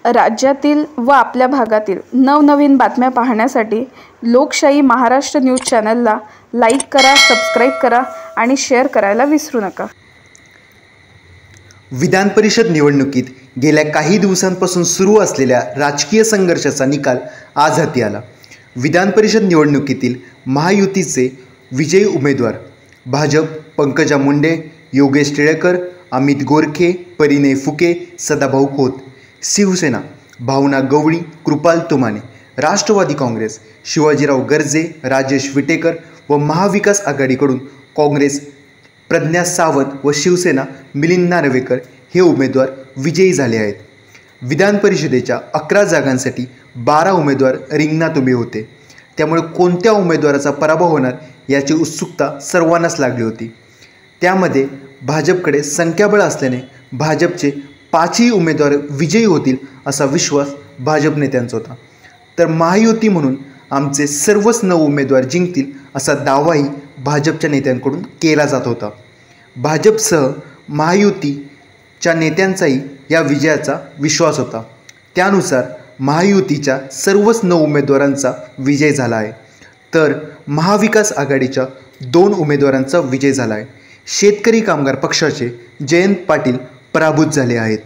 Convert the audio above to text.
राज्यातील व आपल्या भागातील नवनवीन बातम्या पाहण्यासाठी लोकशाही महाराष्ट्र न्यूज चॅनलला लाईक करा, सबस्क्राईब करा आणि शेअर करायला विसरू नका. विधान परिषद निवडणुकीत गेल्या काही दिवसांपासून सुरू असलेल्या राजकीय संघर्षाचा निकाल आज हाती आला. विधान परिषद निवडणुकीतील महायुतीचे विजयी उमेदवार भाजप पंकजा मुंडे, योगेश टिळेकर, अमित गोरखे, परिणय फुके, सदाभाऊ खोत, शिवसेना भावना गवळी, कृपाल तुमाने, राष्ट्रवादी काँग्रेस शिवाजीराव गर्जे, राजेश विटेकर व महाविकास आघाडीकडून काँग्रेस प्रज्ञा सावंत व शिवसेना मिलिंद नार्वेकर हे उमेदवार विजयी झाले आहेत. विधान परिषदेच्या 11 जागांसाठी 12 उमेदवार रिंगणात उभे होते. त्यामुळे कोणत्या उमेदवाराचा पराभव होणार याची उत्सुकता सर्वांनाच लागली होती. त्यामध्ये भाजपकडे संख्याबळ असल्याने भाजपचे 5ही उमेदवार विजयी होतील असा विश्वास भाजप नेत्यांचा होता. तर महायुती म्हणून आमचे सर्वच 9 उमेदवार जिंकतील असा दावाही भाजपच्या नेत्यांकडून केला जात होता. भाजपसह महायुतीच्या नेत्यांचाही या विजयाचा विश्वास होता. त्यानुसार महायुतीच्या सर्वच 9 उमेदवारांचा विजय झाला आहे. तर महाविकास आघाडीच्या 2 उमेदवारांचा विजय झाला आहे. शेतकरी कामगार पक्षाचे जयंत पाटील पराभूत झाले आहेत.